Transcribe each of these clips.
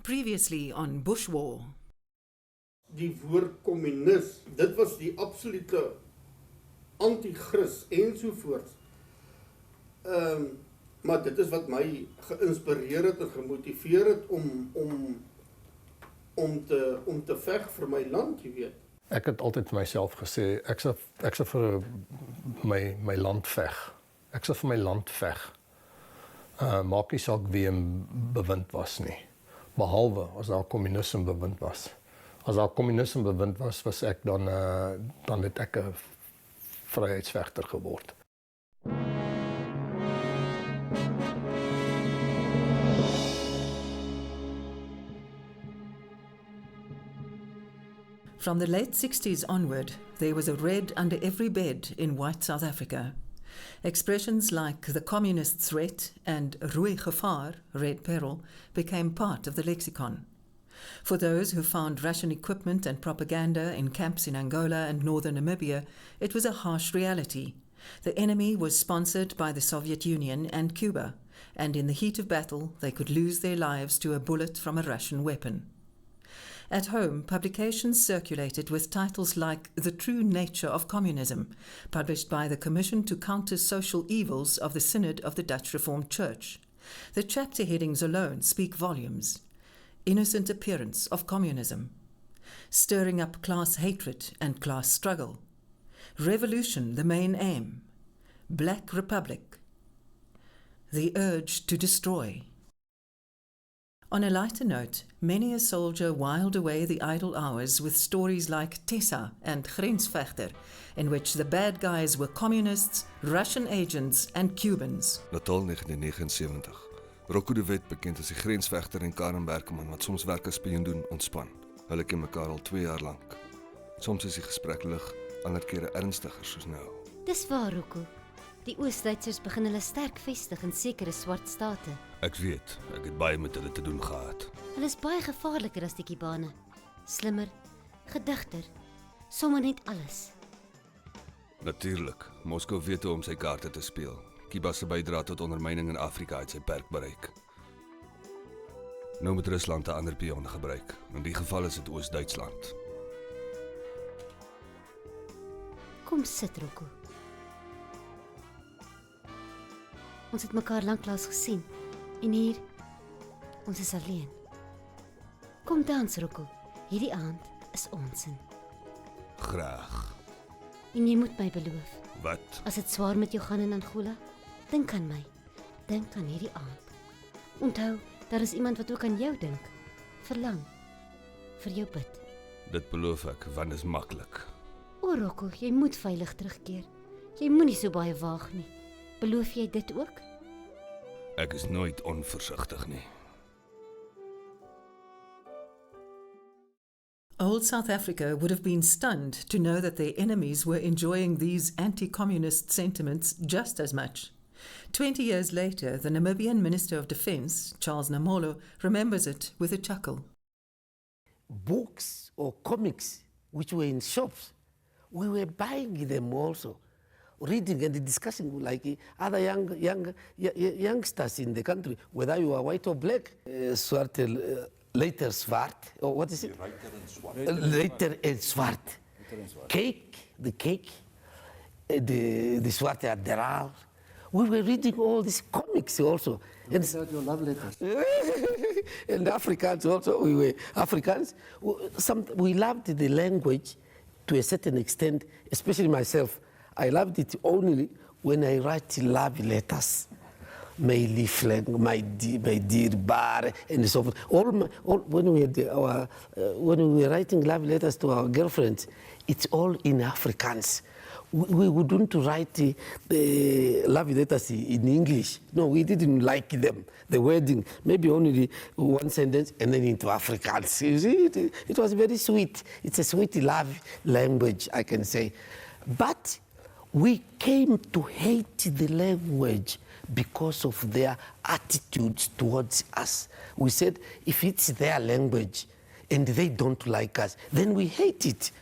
Previously on BushWar. Die woord communis, dit was die absolute anti-Christ ensovoorts. Maar dit is wat my geïnspireer het en gemotiveer het om te veg vir my land, jy weet. Ek het altyd vir myself gesê, ek sal vir my land veg. Ek sal vir my land veg. Maak nie saak wie in bewind was nie. Behalwe as daar kommunisme bewind was. As daar kommunisme bewind was ek dan het ek 'n vryheidsvegter geword. From the late 60s onward, there was a red under every bed in white South Africa. Expressions like the communist threat and rooi gevaar, red peril, became part of the lexicon. For those who found Russian equipment and propaganda in camps in Angola and northern Namibia, it was a harsh reality. The enemy was sponsored by the Soviet Union and Cuba, and in the heat of battle they could lose their lives to a bullet from a Russian weapon. At home, publications circulated with titles like The True Nature of Communism, published by the Commission to Counter Social Evils of the Synod of the Dutch Reformed Church. The chapter headings alone speak volumes. Innocent Appearance of Communism. Stirring up class hatred and class struggle. Revolution, the main aim. Black Republic. The urge to destroy. On a lighter note, many a soldier whiled away the idle hours with stories like Tessa and Grensvechter, in which the bad guys were communists, Russian agents and Cubans. Natal 1979. Rocco de Wet, bekend as die grensvegter en Karen Berkeman, wat soms werk as spioen doen, ontspan. Hulle ken mekaar al 2 jaar lank. Soms is die gesprek lig, ander kere ernstiger soos nou. Dis waar, Rocco. Die Oost-Duitsers begin hulle sterk vestig in sekere swart state. Ek weet, ek het baie met hulle te doen gehad. Hulle is baie gevaarliker as die Kubane. Slimmer, gedigter, sommer net alles. Natuurlik, Moskou weet hoe om sy kaarte te speel. Cuba se bydra tot ondermyning in Afrika het sy perk bereik. Nou moet Rusland 'n ander pion gebruik. In die geval is dit Oost-Duitsland. Kom sit, Rocco. Ons het mekaar lanklaas gesien. En hier, ons is alleen. Kom dans, Rocco. Hierdie aand is onsin. Graag. En jy moet my beloof. Wat? As dit swaar met jou gaan in Angola, dink aan my. Dink aan hierdie aand. Onthou, daar is iemand wat ook aan jou dink. Verlang. Vir jou bid. Dit beloof ek, want dit is maklik. O, Rocco, jy moet veilig terugkeer. Jy moenie so baie waag nie. Beloof jy dit ook? Ek is nooit onversigtig nie. Old South Africa would have been stunned to know that their enemies were enjoying these anti-communist sentiments just as much. 20 years later, the Namibian Minister of Defence, Charles Namolo, remembers it with a chuckle. Books or comics which were in shops, we were buying them also, reading and discussing like other youngsters in the country, whether you are white or black. Later zwart, or what is it? Later and zwart. Cake, the cake, the zwarte admiral. We were reading all these comics also. And about your love letters. And Africans also, we were Africans. We loved the language to a certain extent, especially myself. I loved it only when I write love letters. My liefling, my dear bar, and so forth. When we were writing love letters to our girlfriends, it's all in Afrikaans. We wouldn't write the love letters in English. No, we didn't like them. The wording, maybe only one sentence and then into Afrikaans. You see, it was very sweet. It's a sweet love language, I can say. But we came to hate the language because of their attitudes towards us. We said, if it's their language and they don't like us, then we hate it.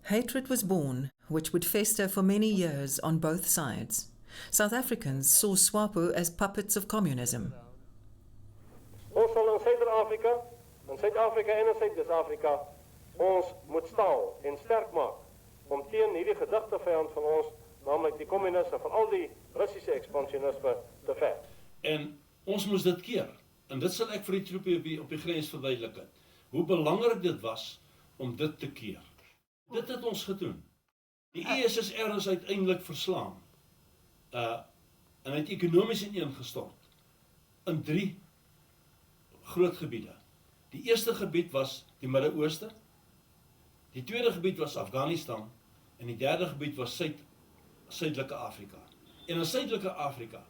Hatred was born, which would fester for many years on both sides. South Africans saw SWAPO as puppets of communism. Ons sal in Suider-Afrika, in Suid-Afrika en in Suid-Afrika, ons moet staan en sterk maak om teen hierdie gedigte vyand van ons, naamlik die kommuniste, van al die Russiese ekspansionisme te veg. En ons moes dit keer. En dit sal ek vir die troepie op die grens verduidelik het. Hoe belangrik dit was om dit te keer. Dit het ons gedoen. Die USSR is uiteindelik verslaan. En het ekonomies ineengestort in 3 groot gebiede. Die eerste gebied was die Midde-Ooste, die tweede gebied was Afghanistan en die derde gebied was Suidelike Afrika. En in Suidelike Afrika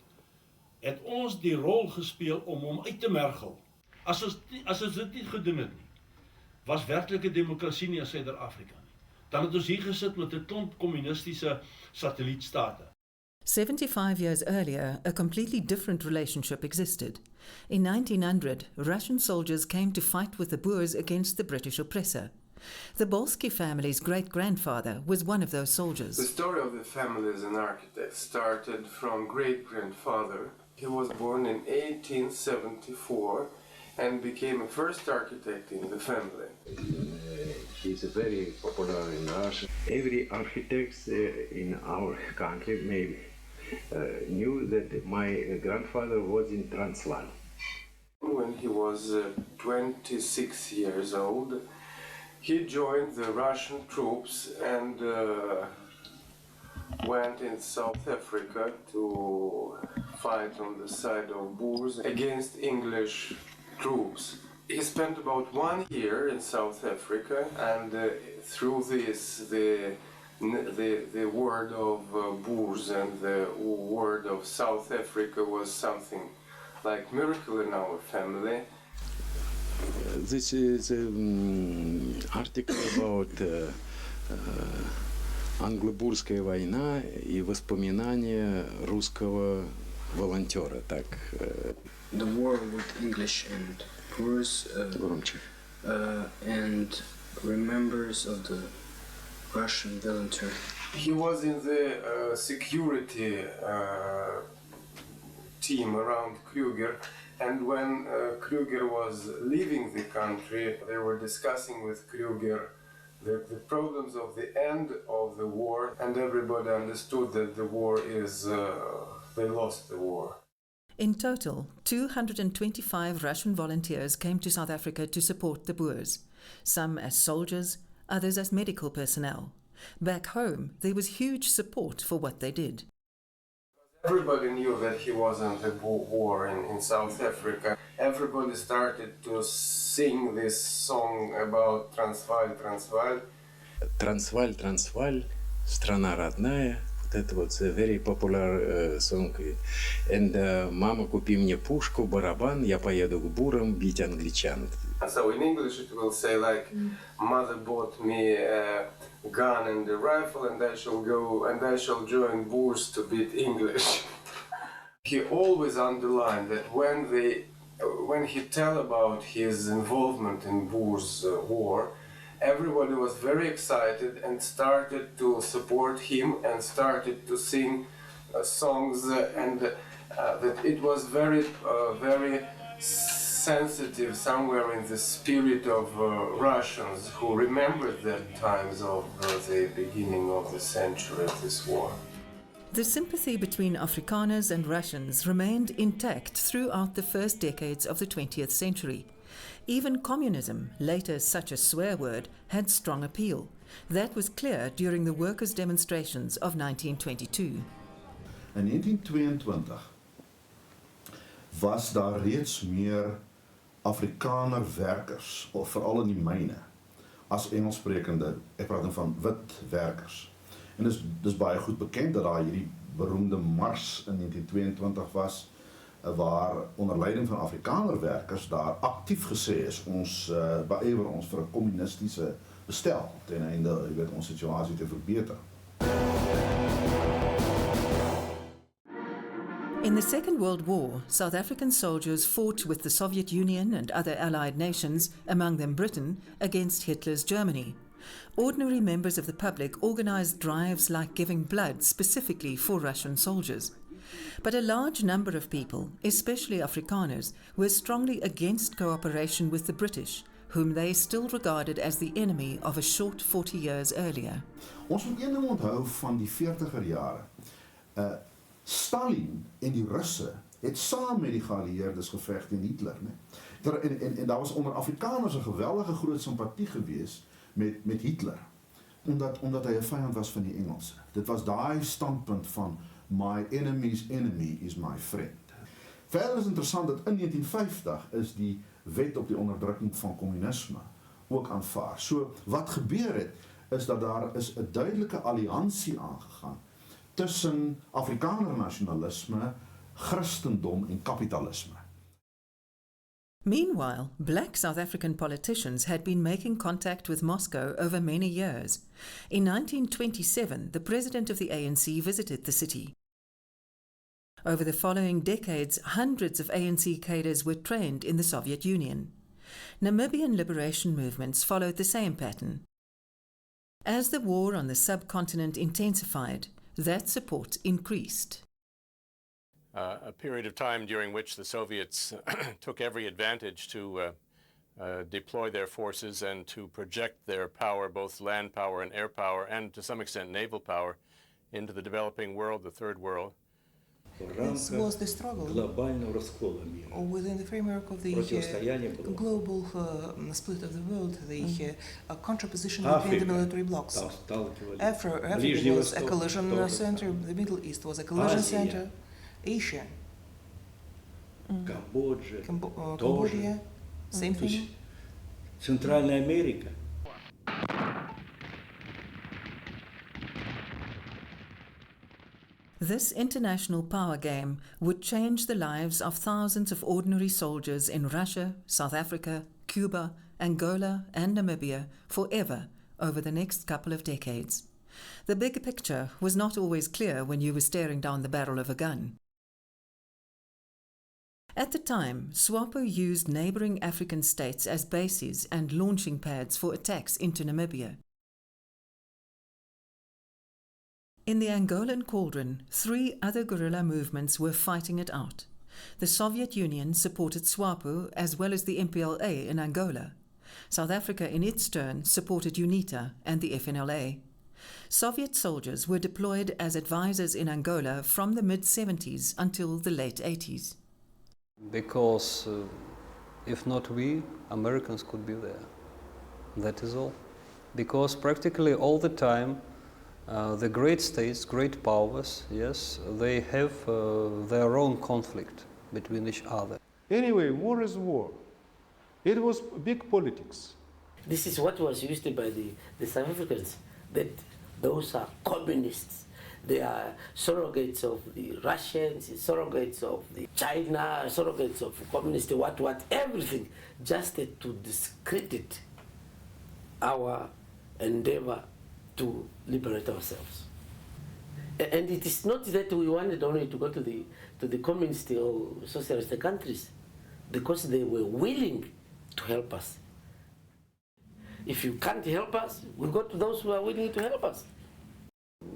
het ons die rol gespeel om hom uit te mergel. As ons dit nie gedoen het nie, was werklike demokrasie nie in Suider-Afrika nie. Dan het ons hier gesit met 'n klomp kommunistiese satellietstate. 75 years earlier, a completely different relationship existed. In 1900, Russian soldiers came to fight with the Boers against the British oppressor. The Bolsky family's great-grandfather was one of those soldiers. The story of the family as an architect started from great-grandfather. He was born in 1874 and became a first architect in the family. He's very popular in Russia. Every architect in our country maybe knew that my grandfather was in Transvaal. When he was 26 years old, he joined the Russian troops and went in South Africa to fight on the side of Boers against English troops. He spent about 1 year in South Africa, and through this, the word of Boers and the word of South Africa was something like miracle in our family. This is an article about Англо-Бурская война и воспоминания русского волонтера. Так. The war with English and Boers and remembers of the Russian volunteer. He was in the security team around Kruger, and when Kruger was leaving the country, they were discussing with Kruger the problems of the end of the war, and everybody understood that the war is, they lost the war. In total, 225 Russian volunteers came to South Africa to support the Boers, some as soldiers, others as medical personnel. Back home, there was huge support for what they did. Everybody knew that he wasn't a war in South Africa. Everybody started to sing this song about Transvaal, Transvaal. Transvaal, Transvaal, страна родная. Это вот a very popular song. And мама, купи мне пушку, барабан, я поеду к бурам бить англичан. So in English it will say like, mother bought me a gun and a rifle, and I shall go and I shall join Boers to beat English. He always underlined that when he tell about his involvement in Boers war, everybody was very excited and started to support him and started to sing songs, and that it was very sensitive somewhere in the spirit of Russians who remembered the times of the beginning of the century of this war. The sympathy between Afrikaners and Russians remained intact throughout the first decades of the 20th century. Even communism, later such a swear word, had strong appeal. That was clear during the workers' demonstrations of 1922. In 1922 was daar reeds meer Afrikaner werkers, of veral in die myne, as Engelssprekende, ek praat nou van wit werkers. En dis baie goed bekend dat daar hierdie beroemde mars in 1922 was, waar onder leiding van Afrikaner werkers daar aktief gesê is, ons beywer ons vir 'n kommunistiese bestel, ten einde, jy weet, ons situasie te verbeter. In the Second World War, South African soldiers fought with the Soviet Union and other Allied nations, among them Britain, against Hitler's Germany. Ordinary members of the public organized drives like giving blood specifically for Russian soldiers. But a large number of people, especially Afrikaners, were strongly against cooperation with the British, whom they still regarded as the enemy of a short 40 years earlier. Ons moet een ding onthou van die 40er jare. Stalin en die Russe het saam met die geallieerdes geveg teen Hitler, né? En daar was onder Afrikaners 'n geweldige groot simpatie gewees met Hitler, omdat hy 'n vyand was van die Engelse. Dit was daai standpunt van my enemy's enemy is my friend. Verder is interessant dat in 1950 is die wet op die onderdrukking van kommunisme ook aanvaar. So wat gebeur het is dat daar is 'n duidelike alliansie aangegaan tussen Afrikaner nasionalisme, Christendom en kapitalisme. Meanwhile, black South African politicians had been making contact with Moscow over many years. In 1927, the president of the ANC visited the city. Over the following decades, hundreds of ANC cadres were trained in the Soviet Union. Namibian liberation movements followed the same pattern. As the war on the subcontinent intensified, that support increased. A period of time during which the Soviets took every advantage to deploy their forces and to project their power, both land power and air power, and to some extent naval power, into the developing world, the third world. This was the struggle within the framework of the global split of the world, the contraposition between the military blocs. Africa was a collision center, the Middle East was a collision center, Asia, Cambodia, same thing. Центральная Америка. This international power game would change the lives of thousands of ordinary soldiers in Russia, South Africa, Cuba, Angola, and Namibia forever over the next couple of decades. The big picture was not always clear when you were staring down the barrel of a gun. At the time, SWAPO used neighbouring African states as bases and launching pads for attacks into Namibia. In the Angolan cauldron, 3 other guerrilla movements were fighting it out. The Soviet Union supported SWAPO as well as the MPLA in Angola. South Africa, in its turn, supported UNITA and the FNLA. Soviet soldiers were deployed as advisors in Angola from the mid-70s until the late 80s. Because if not we, Americans could be there. That is all. Because practically all the time, the great states, great powers, yes, they have their own conflict between each other. Anyway, war is war. It was big politics. This is what was used by the South Africans, that those are communists. They are surrogates of the Russians, surrogates of the China, surrogates of communists, what, everything, just to discredit our endeavor to liberate ourselves. And it is not that we wanted only to go to the communist or socialist countries, because they were willing to help us. If you can't help us, we go to those who are willing to help us.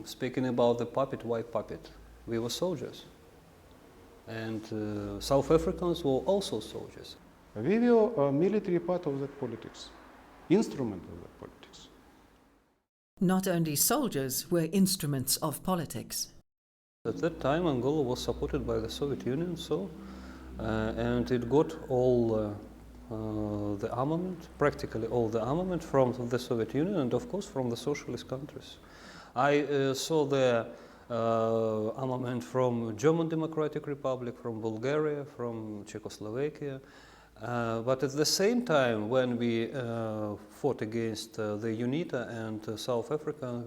Speaking about the puppet, why puppet? We were soldiers. And South Africans were also soldiers. We were a military part of that politics, instrument of that politics. Not only soldiers were instruments of politics. At that time, Angola was supported by the Soviet Union, and it got all the armament, practically all the armament from the Soviet Union and of course from the socialist countries. I saw the armament from German Democratic Republic, from Bulgaria, from Czechoslovakia. But at the same time, when we fought against the UNITA and South Africa,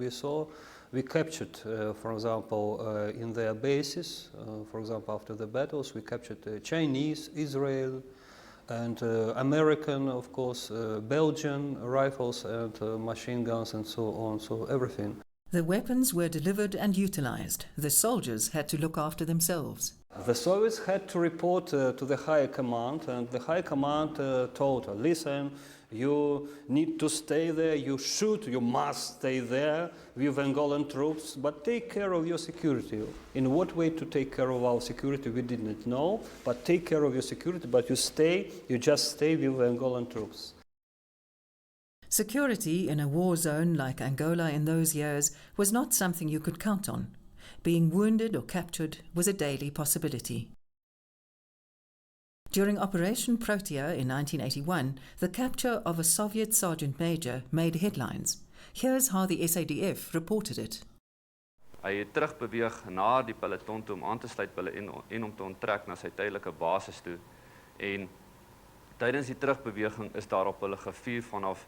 we captured, for example, in their bases, for example, after the battles, we captured Chinese, Israel, and American, of course, Belgian rifles and machine guns and so on, so everything. The weapons were delivered and utilized. The soldiers had to look after themselves. The Soviets had to report to the High Command, and the High Command told her, listen, you need to stay there, you must stay there with Angolan troops, but take care of your security. In what way to take care of our security, we didn't know, but take care of your security, but you just stay with Angolan troops. Security in a war zone like Angola in those years was not something you could count on. Being wounded or captured was a daily possibility. During Operation Protea in 1981, the capture of a Soviet sergeant major made headlines. Here's how the SADF reported it. Hy het terugbeweeg na die peloton toe om aan te sluit by hulle en om te onttrek na sy tydelike basis toe. En tydens die terugbeweging is daar op hulle gevuur vanaf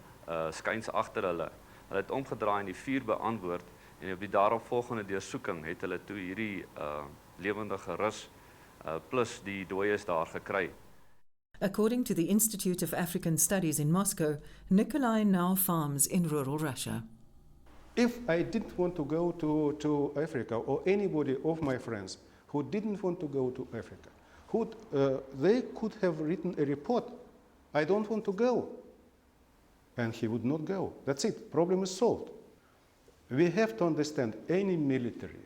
skuins agter hulle. Hulle het omgedraai en die vuur beantwoord en op die daaropvolgende deursoeking het hulle toe hierdie lewendige rus plus die dooies daar gekry. According to the Institute of African Studies in Moscow, Nikolai now farms in rural Russia. If I didn't want to go to Africa, or anybody of my friends who didn't want to go to Africa, they could have written a report, I don't want to go. And he would not go. That's it, problem is solved. We have to understand any military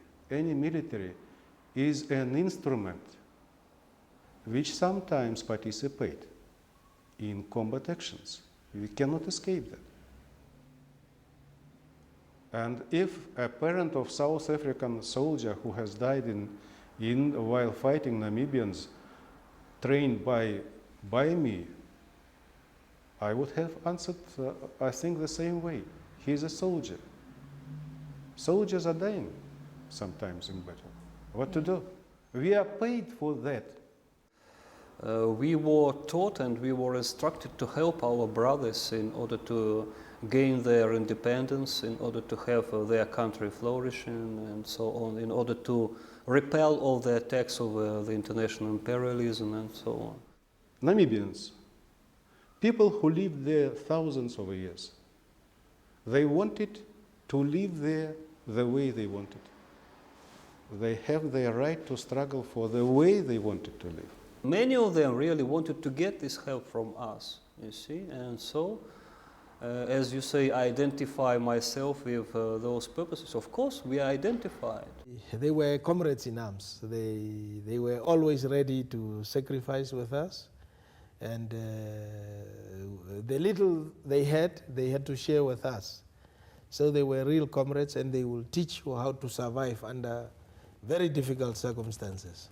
is an instrument which sometimes participate in combat actions. We cannot escape that. And if a parent of South African soldier who has died while fighting Namibians trained by me, I would have answered, I think, the same way. He's a soldier. Soldiers are dying sometimes in battle. What to do? We are paid for that. We were taught and we were instructed to help our brothers in order to gain their independence, in order to have their country flourishing and so on, in order to repel all the attacks of the international imperialism and so on. Namibians, people who lived there thousands of years, they wanted to live there the way they wanted. They have their right to struggle for the way they wanted to live. Many of them really wanted to get this help from us, you see, and so, as you say, I identify myself with those purposes. Of course, we are identified. They were comrades in arms. They were always ready to sacrifice with us, and the little they had to share with us. So they were real comrades, and they will teach you how to survive under very difficult circumstances.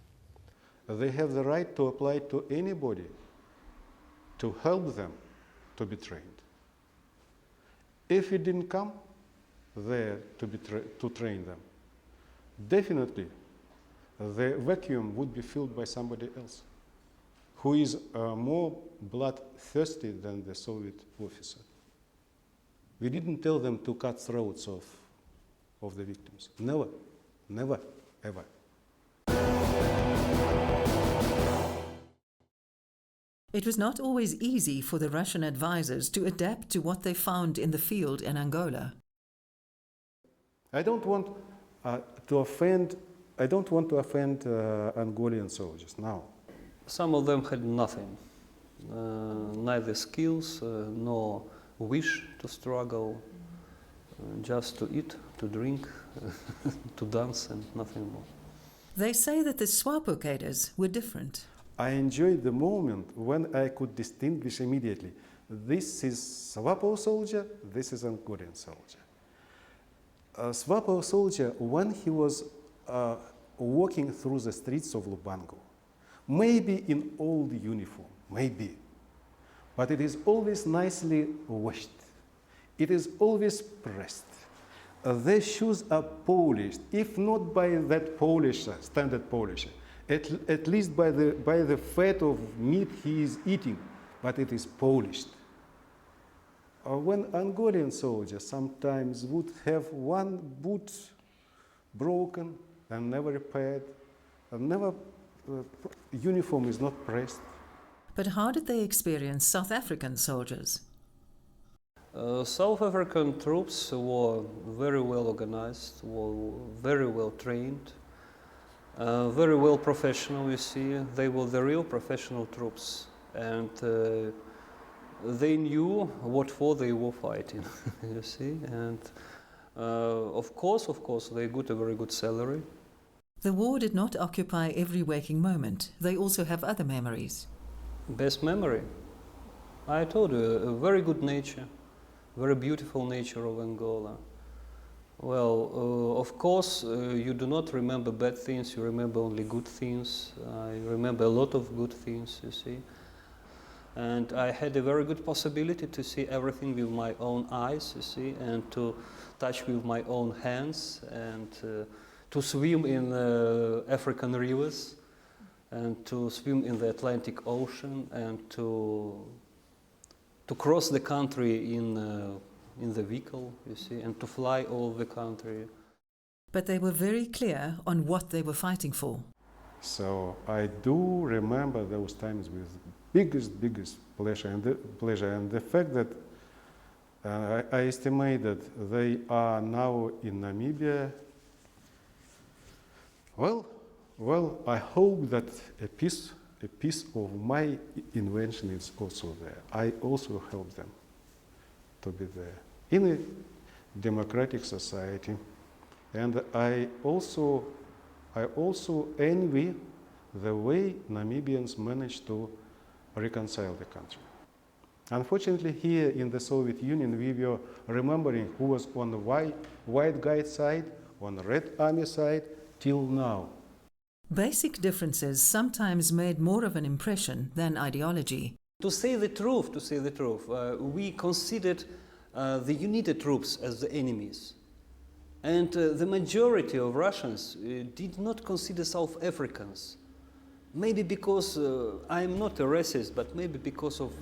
They have the right to apply to anybody to help them to be trained. If we didn't come there to train them, definitely the vacuum would be filled by somebody else who is more bloodthirsty than the Soviet officer. We didn't tell them to cut throats of the victims. Never, never, ever. It was not always easy for the Russian advisors to adapt to what they found in the field in Angola. I don't want to offend Angolan soldiers now. Some of them had nothing, neither skills nor wish to struggle, just to eat, to drink, to dance, and nothing more. They say that the SWAPO cadres were different. I enjoyed the moment when I could distinguish immediately. This is SWAPO soldier, this is Angolan soldier. A SWAPO soldier, when he was walking through the streets of Lubango, maybe in old uniform, maybe, but it is always nicely washed. It is always pressed. Their shoes are polished, if not by that polisher, standard polisher, at least by the fat of meat he is eating, but it is polished. When Angolan soldiers sometimes would have one boot broken and never repaired, uniform is not pressed. But how did they experience South African soldiers? South African troops were very well organized, were very well trained. Very well professional, you see. They were the real professional troops, and they knew what for they were fighting, you see. And of course, they got a very good salary. The war did not occupy every waking moment. They also have other memories. Best memory? I told you, a very good nature, very beautiful nature of Angola. Well, of course, you do not remember bad things, you remember only good things. I remember a lot of good things, you see. And I had a very good possibility to see everything with my own eyes, you see, and to touch with my own hands, and to swim in African rivers, and to swim in the Atlantic Ocean, and to cross the country in the vehicle, you see, and to fly all the country. But they were very clear on what they were fighting for. So I do remember those times with biggest pleasure, and the fact that I estimate that they are now in Namibia. Well, I hope that a piece of my invention is also there. I also help them to be there in a democratic society, and I also envy the way Namibians managed to reconcile the country. Unfortunately, here in the Soviet Union, we were remembering who was on the white guy side, on the Red Army side, till now. Basic differences sometimes made more of an impression than ideology. To say the truth, we considered the United troops as the enemies. And the majority of Russians did not consider South Africans. Maybe because I'm not a racist, but maybe because of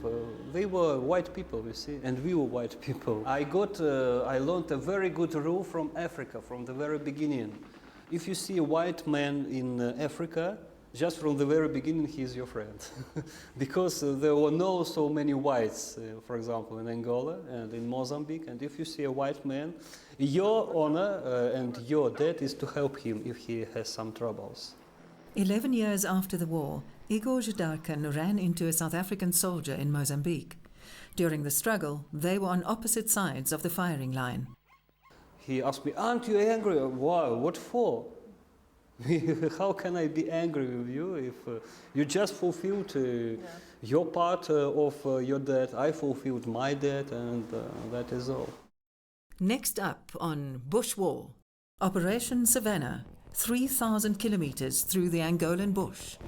they were white people, you see, and we were white people. I learned a very good rule from Africa from the very beginning. If you see a white man in Africa, just from the very beginning, he is your friend. Because there were not so many whites, for example, in Angola and in Mozambique. And if you see a white man, your honor and your debt is to help him if he has some troubles. 11 years after the war, Igor Zhdarkin ran into a South African soldier in Mozambique. During the struggle, they were on opposite sides of the firing line. He asked me, "Aren't you angry?" "Why? What for?" "How can I be angry with you if you just fulfilled your part of your debt? I fulfilled my debt, and that is all." Next up on Bush War, Operation Savannah, 3,000 kilometers through the Angolan bush.